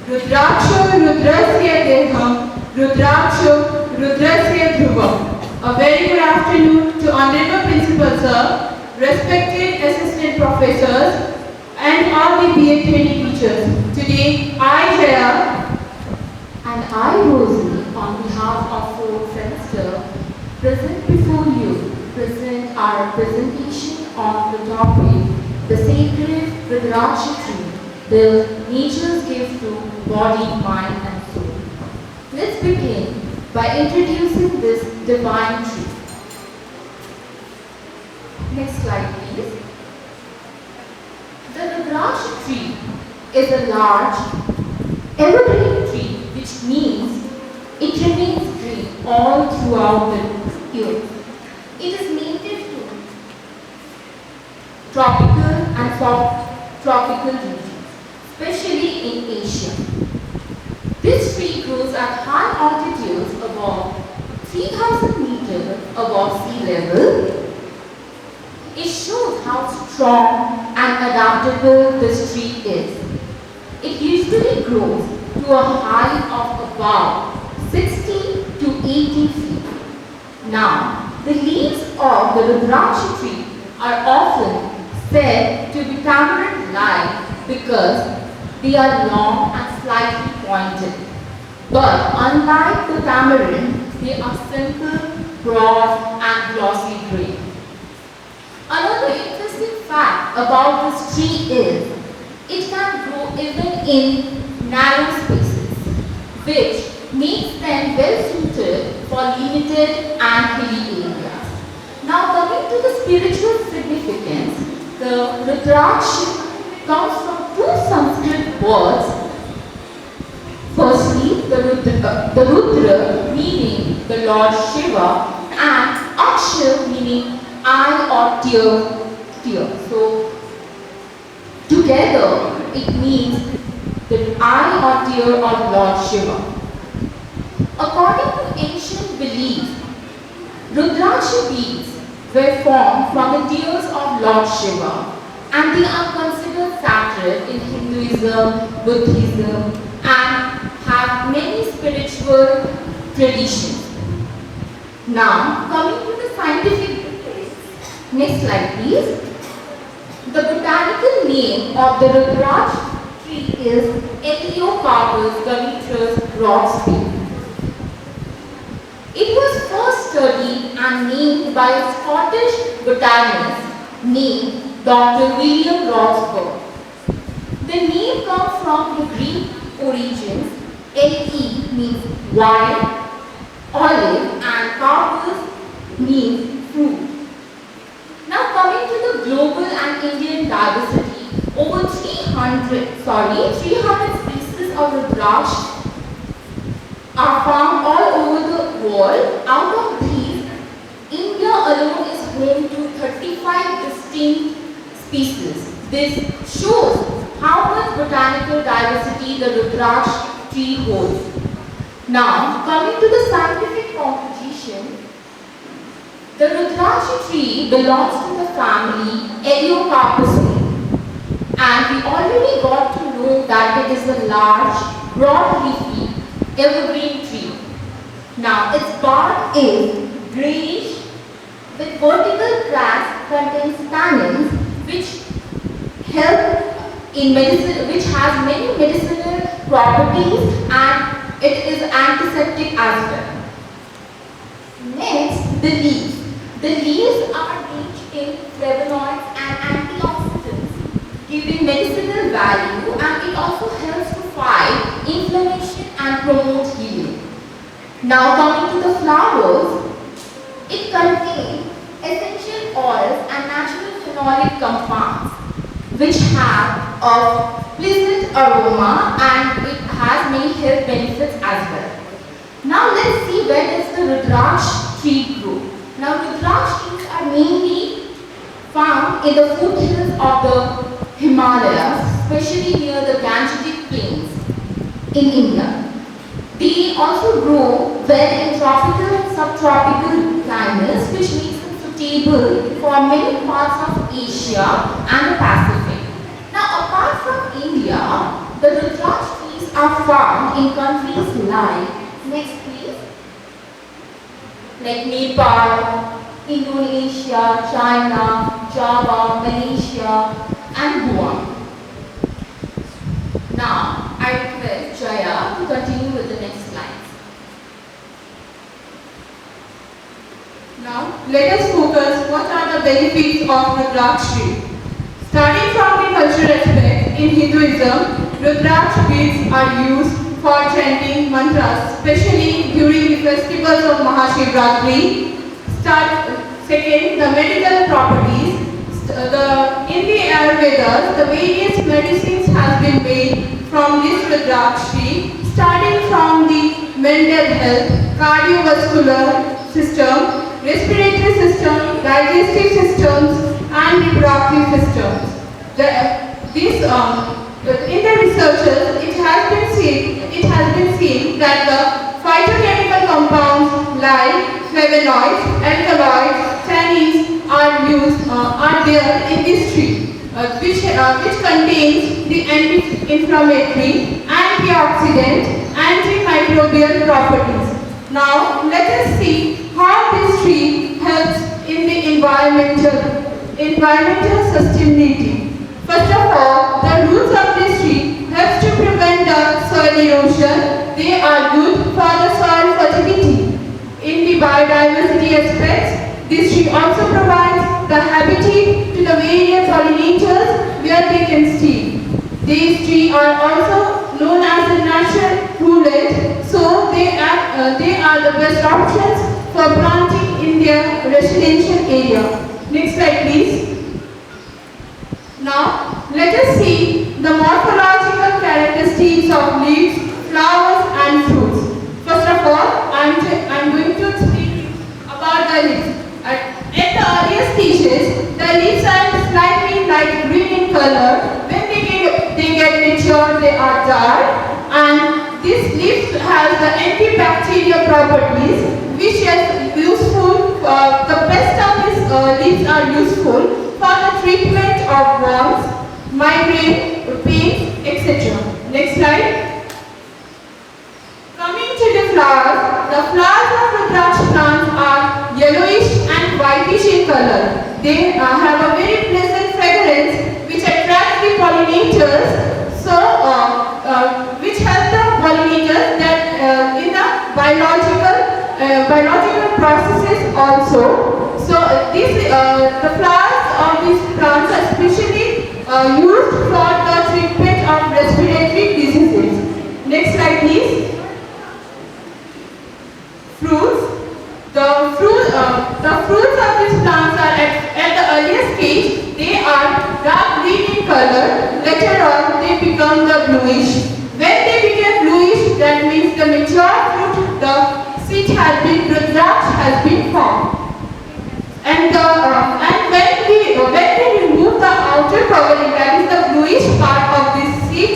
Rudraksho Rudrasya Deham Rudraksho Rudrasya Dhruvam. A very good afternoon to Honorable Principal Sir, respected Assistant Professors, and all the B.Ed training teachers. Today, I, Jaya, and I, Rosie, on behalf of 4th semester, present before you, present our presentation on the topic, the sacred Rudraksha tree, the nature's gift to body, mind and soul. Let's begin by introducing this divine tree. Next slide, please. The Rudraksha tree is a large evergreen tree, which means it remains green all throughout the year. It is native to tropical and subtropical regions, especially in Asia. This tree grows at high altitudes above 3,000 meters above sea level. It shows how strong and adaptable this tree is. It usually grows to a height of about 60 to 80 feet. Now, the leaves of the Rudraksha tree are often said to be tamarind-like because they are long and slightly pointed. But unlike the tamarind, they are simple, broad and glossy green. Another interesting fact about this tree is it can grow even in narrow spaces, which makes them well suited for limited and hilly areas. Now coming to the spiritual significance, the Rudraksha comes from two Sanskrit words. Firstly, the Rudra meaning the Lord Shiva and Aksha meaning eye or tear. So together it means the eye or tear of Lord Shiva. According to ancient beliefs, Rudraksha beads were formed from the tears of Lord Shiva, and they are considered sacred in Hinduism, Buddhism, and have many spiritual traditions. Now, coming to the scientific details. Next slide, please. The botanical name of the Rudraksha tree is Ethiocarpus gummitrus Rothschild. It was first studied and named by a Scottish botanist named Dr. William Rothschild. The name comes from the Greek origins. Le means wild, olive, and carpus means fruit. Now coming to the global and Indian diversity, over 300 species of Rudraksha are found all over the world. Out of these, India alone is home to 35 distinct species. This shows how much botanical diversity the Rudraksha tree holds. Now, coming to the scientific composition, the Rudraksha tree belongs to the family Ethiocarpaceae, and we already got to know that it is a large, broad leafy evergreen tree. Now, its bark is greenish with vertical cracks contains tannins which help in medicine, which has many medicinal properties, and it is antiseptic as well. Next, the leaves. The leaves are rich in flavonoids and antioxidants, giving medicinal value, and it also helps to fight inflammation and promote healing. Now coming to the flowers, it contains essential oils and natural phenolic compounds which have a pleasant aroma, and it has many health benefits as well. Now let's see where does the Rudraksha tree grow. Now Rudraksha trees are mainly found in the foothills of the Himalayas, especially near the Gangetic plains in India. They also grow well in tropical and subtropical climates, which makes them suitable for many parts of Asia and the Pacific. Now, apart from India, the Rudraksha trees are like Nepal, Indonesia, China, Java, Malaysia, and Goa. Now, I request Jaya to continue with the next slides. Now, let us focus what are the benefits of Rudraksh tree. Starting from the cultural aspect, in Hinduism, Rudraksh beads are used for chanting mantras, especially during the festivals of Mahashivratri. Second, the medical properties. In the Ayurveda, the various medicines have been made from this Rudraksh tree, starting from the mental health, cardiovascular system, respiratory system, digestive systems, and reproductive systems. In the researches, it has been seen that the phytochemical compounds like flavonoids, alkaloids, tannins are there in this tree, which contains the anti-inflammatory, antioxidant, antimicrobial properties. Now, let us see how this tree helps in the environmental sustainability. First of all, the roots of this tree helps to prevent the soil erosion. They are good for the soil fertility. In the biodiversity aspects, this tree also provides the habitat to the various pollinators where they can stay. These trees are also known as a natural coolant, so they are the best options for planting in their residential area. Next slide, please. Now, let us see the morphological characteristics of leaves, flowers, and fruits. First of all, I am going to speak about the leaves. At the earliest stages, the leaves are slightly light green in color. When they get mature, they are dark, and this leaf has the antibacterial properties, which is useful. The best of these leaves are useful for the treatment of burns, migraine, pain, etc. Next slide. Coming to the flowers of Rudraksh plants are yellowish and whitish in color. They have a very pleasant fragrance which attracts the pollinators, which help the pollinators that in the biological processes also. So the flowers of these plants are specially used for the treatment of respiratory diseases. Next slide, please. Fruits. The fruits of these plants are at the earliest stage. They are dark green in color. Later on, they become the bluish. When they become bluish, that means the mature fruit, the seed Rudraksh has been formed. And when we remove the outer covering, that is the bluish part of this seed,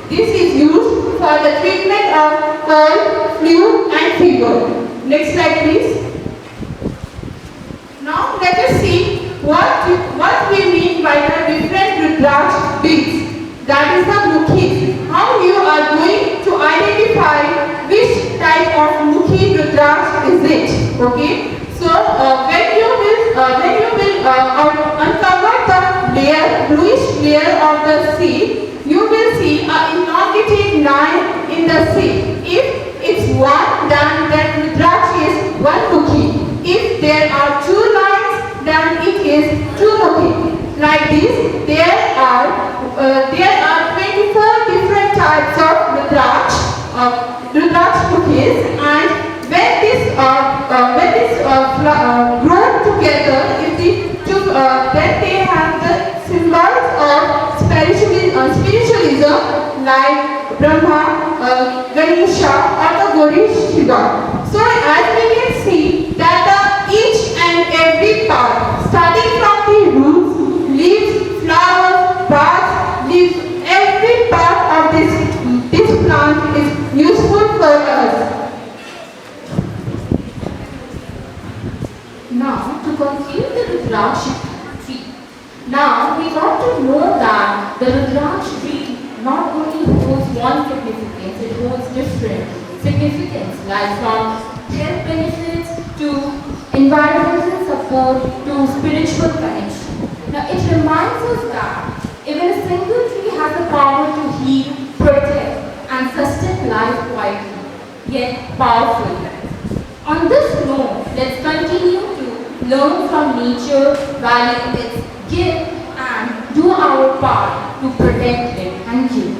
this is used for the treatment of cold, flu, and fever. Next slide, please. Now let us see what we mean by the different Rudraksh beads. That is the mukhis. How you are going to identify which type of mukhi Rudraksh is it? Okay. So when you will uncover the bluish layer of the seed, you will see an elongated line in the seed. If it's one, then that Rudraksh is one mukhi. If there are two lines, then it is two mukhi. Like this, there are 24 different types of Rudraksh mukhis, and when this grow together, then they have the symbols of spiritualism like Brahma, Ganesha, or the Gauri Shiva. So as we can see that each and every part, starting from the roots, leaves, flowers, buds, leaves, every part of this plant is useful for us. Now, to conclude the Rudraksh tree. Now, we got to know that the Rudraksh tree not only holds one significance, it holds different significance, like from health benefits to support to spiritual connection. Now it reminds us that even a single tree has the power to heal, protect and sustain life quietly, yet powerfully. On this note, let's continue to learn from nature, value its gift and do our part to protect it. Thank you.